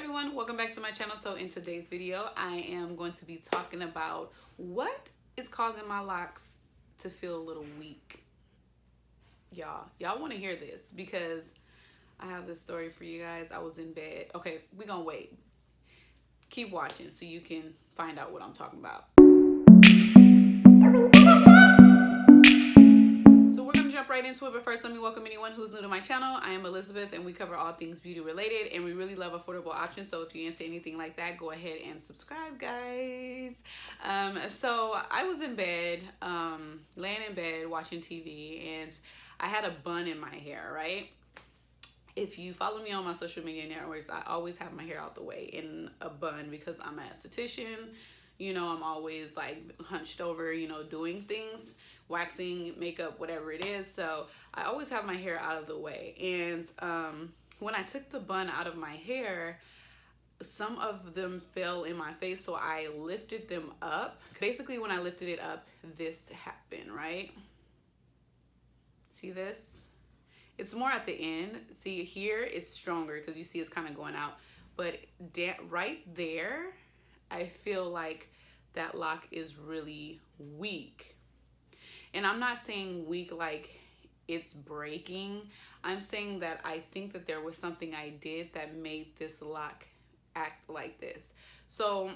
everyone, welcome back to my channel. So in today's video I am going to be talking about what is causing my locks to feel a little weak. Y'all want to hear this because I have this story for you guys. I was in bed. Okay, we're gonna wait. Keep watching so you can find out what I'm talking about. Right into it, but first let me welcome anyone who's new to my channel. I am Elizabeth and we cover all things beauty related, and we really love affordable options. So if you're into anything like that, go ahead and subscribe, guys. So I was in bed, laying in bed watching TV, and I had a bun in my hair, right? If you follow me on my social media networks, I always have my hair out the way in a bun because I'm an esthetician. You know, I'm always like hunched over, you know, doing things, waxing, makeup, whatever it is. So I always have my hair out of the way. And when I took the bun out of my hair, some of them fell in my face. So I lifted them up. Basically, when I lifted it up, this happened, right? See this? It's more at the end. See here, it's stronger because you see it's kind of going out. But right there, I feel like that lock is really weak. And I'm not saying weak like it's breaking. I'm saying that I think that there was something I did that made this lock act like this. So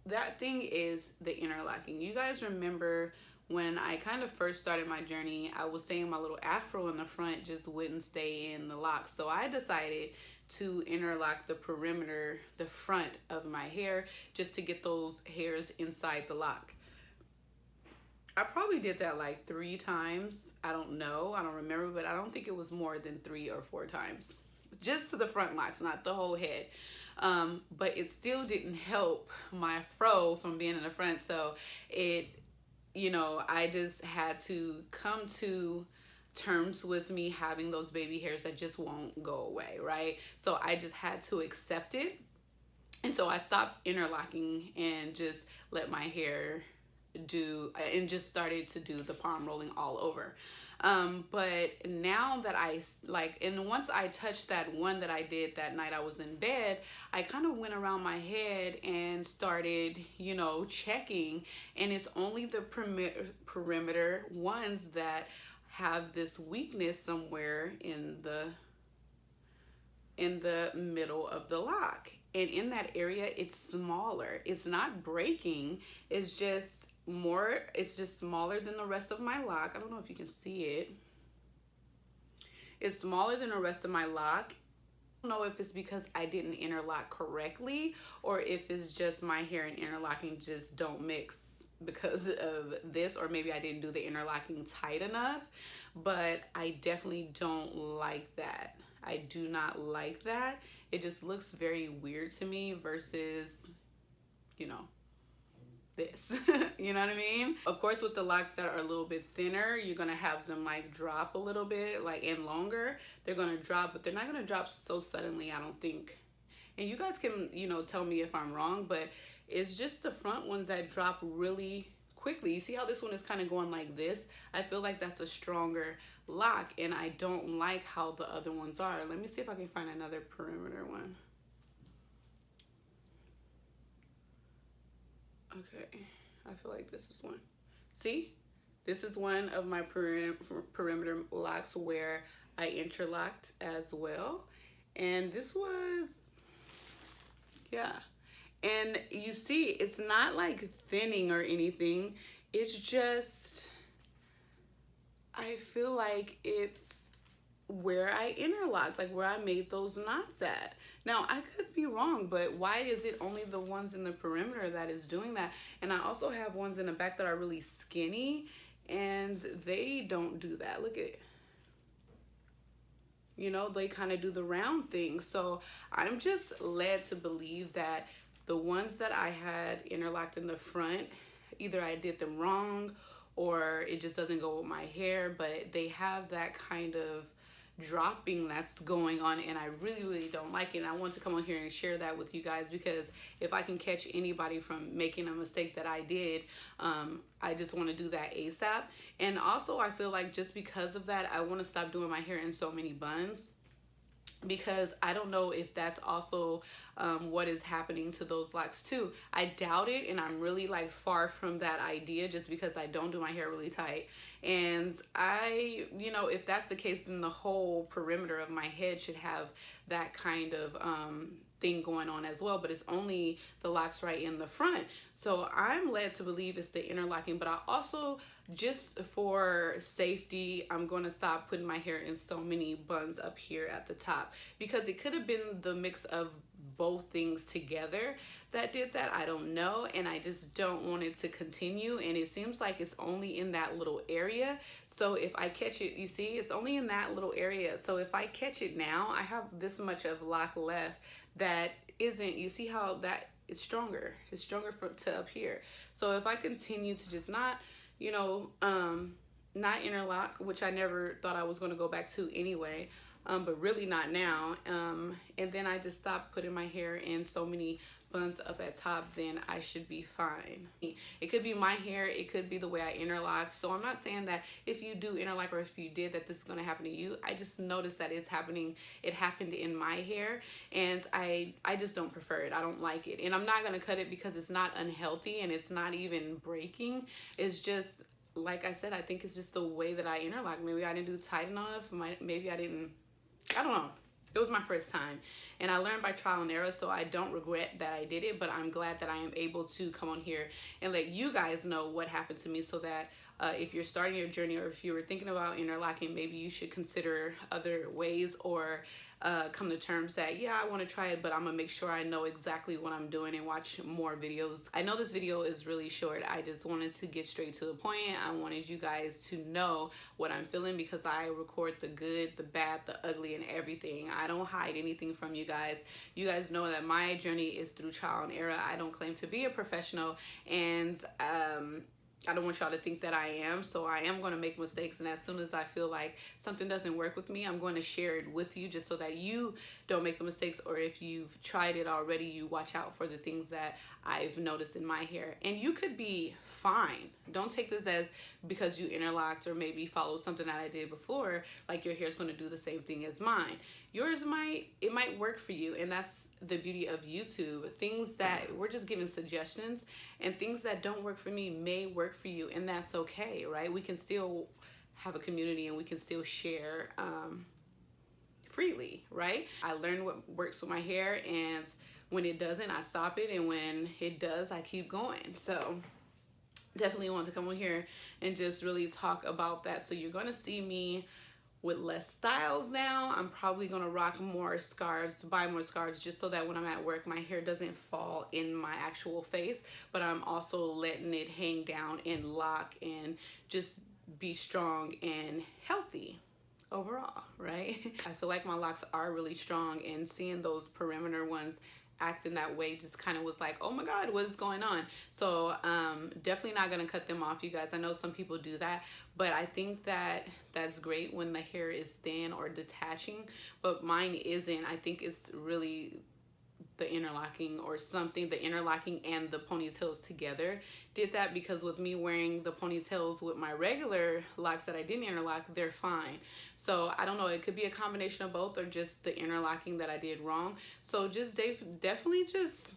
that thing is the interlocking. You guys remember when I kind of first started my journey, I was saying my little afro in the front just wouldn't stay in the lock. So I decided to interlock the perimeter, the front of my hair, just to get those hairs inside the lock. I probably did that like 3 times. I don't know. I don't remember, but I don't think it was more than 3 or 4 times. Just to the front locks, not the whole head. But it still didn't help my fro from being in the front. So it, you know, I just had to come to terms with me having those baby hairs that just won't go away, right? So I just had to accept it. And so I stopped interlocking and just let my hair and just started to do the palm rolling all over. But now that and once I touched that one that I did that night I was in bed, I kind of went around my head and started, you know, checking, and it's only the perimeter ones that have this weakness somewhere in the middle of the lock. And in that area, it's smaller. It's not breaking. It's just smaller than the rest of my lock. I don't know if you can see it. It's smaller than the rest of my lock. I don't know if it's because I didn't interlock correctly or if it's just my hair and interlocking just don't mix because of this, or maybe I didn't do the interlocking tight enough. But I definitely don't like that. I do not like that. It just looks very weird to me versus, you know, this. You know what I mean? Of course, with the locks that are a little bit thinner, you're gonna have them like drop a little bit, like, and longer. They're gonna drop, but they're not gonna drop so suddenly, I don't think. And you guys can, you know, tell me if I'm wrong, but it's just the front ones that drop really quickly. You see how this one is kind of going like this? I feel like that's a stronger lock, and I don't like how the other ones are. Let me see if I can find another perimeter one. Okay, I feel like this is one. See, this is one of my perimeter locks where I interlocked as well, and this was, yeah. And you see, it's not like thinning or anything. It's just, I feel like it's where I interlocked, like where I made those knots at. Now, I could be wrong, but why is it only the ones in the perimeter that is doing that? And I also have ones in the back that are really skinny, and they don't do that. Look at it. You know, they kind of do the round thing. So I'm just led to believe that the ones that I had interlocked in the front, either I did them wrong or it just doesn't go with my hair, but they have that kind of dropping that's going on, and I really don't like it. And I want to come on here and share that with you guys because if I can catch anybody from making a mistake that I did, I just want to do that ASAP. And also I feel like just because of that, I want to stop doing my hair in so many buns. because I don't know if that's also what is happening to those locks too. I doubt it, and I'm really like far from that idea just because I don't do my hair really tight. And I, you know, if that's the case, then the whole perimeter of my head should have that kind of thing going on as well, but it's only the locks right in the front. So I'm led to believe it's the interlocking, but I also, just for safety, I'm going to stop putting my hair in so many buns up here at the top, because it could have been the mix of both things together that did that. I don't know, and I just don't want it to continue, and it seems like it's only in that little area. So if I catch it, you see, it's only in that little area. So if I catch it now, I have this much of lock left that isn't, you see how that it's stronger to up here. So if I continue to just not, you know, not interlock, which I never thought I was going to go back to anyway, but really not now, and then I just stop putting my hair in so many buns up at top, then I should be fine. It could be my hair, it could be the way I interlocked. So I'm not saying that if you do interlock or if you did that this is going to happen to you. I just noticed that it's happening. It happened in my hair, and I just don't prefer it. I don't like it, and I'm not going to cut it because it's not unhealthy and it's not even breaking. It's just, like I said, I think it's just the way that I interlock. Maybe I didn't do tight enough. Maybe I didn't, I don't know. It was my first time, and I learned by trial and error, so I don't regret that I did it, but I'm glad that I am able to come on here and let you guys know what happened to me, so that if you're starting your journey, or if you were thinking about interlocking, maybe you should consider other ways, or come to terms that, yeah, I want to try it, but I'm gonna make sure I know exactly what I'm doing and watch more videos. I know this video is really short. I just wanted to get straight to the point. I wanted you guys to know what I'm feeling, because I record the good, the bad, the ugly, and everything. I don't hide anything from you guys. You guys know that my journey is through trial and error. I don't claim to be a professional, and I don't want y'all to think that I am. So I am going to make mistakes, and as soon as I feel like something doesn't work with me, I'm going to share it with you, just so that you don't make the mistakes, or if you've tried it already, you watch out for the things that I've noticed in my hair. And you could be fine. Don't take this as because you interlocked or maybe followed something that I did before, like your hair is going to do the same thing as mine. Yours might work for you, and that's the beauty of YouTube. Things that we're just giving suggestions, and things that don't work for me may work for you, and that's okay, right? We can still have a community, and we can still share freely, right? I learned what works with my hair, and when it doesn't, I stop it, and when it does, I keep going. So definitely want to come on here and just really talk about that. So you're going to see me with less styles now. I'm probably gonna rock more scarves, buy more scarves, just so that when I'm at work, my hair doesn't fall in my actual face, but I'm also letting it hang down and lock and just be strong and healthy overall, right? I feel like my locks are really strong, and seeing those perimeter ones acting that way just kind of was like, oh my god, what is going on? So definitely not gonna cut them off, you guys. I know some people do that, but I think that that's great when the hair is thin or detaching, but mine isn't. I think it's really the interlocking or something. The interlocking and the ponytails together did that, because with me wearing the ponytails with my regular locks that I didn't interlock, they're fine. So I don't know, it could be a combination of both, or just the interlocking that I did wrong. So just definitely just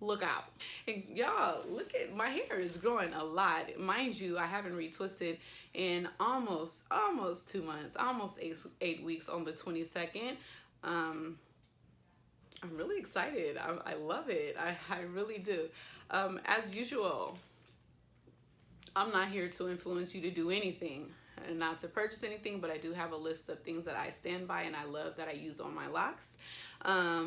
look out. And y'all, look at my hair is growing a lot. Mind you, I haven't retwisted in almost 2 months, almost 8 weeks on the 22nd. I'm really excited. I love it. I really do. As usual, I'm not here to influence you to do anything and not to purchase anything, but I do have a list of things that I stand by and I love that I use on my locks.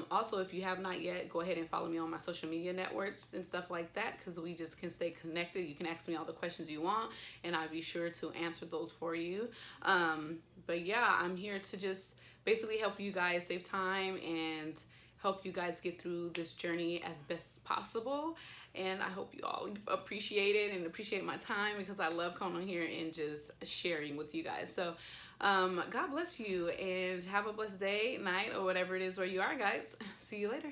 Also, if you have not yet, go ahead and follow me on my social media networks and stuff like that, because we just can stay connected. You can ask me all the questions you want, and I'll be sure to answer those for you. But yeah, I'm here to just basically help you guys save time and help you guys get through this journey as best as possible. And I hope you all appreciate it and appreciate my time, because I love coming on here and just sharing with you guys. So God bless you, and have a blessed day, night, or whatever it is where you are, guys. See you later.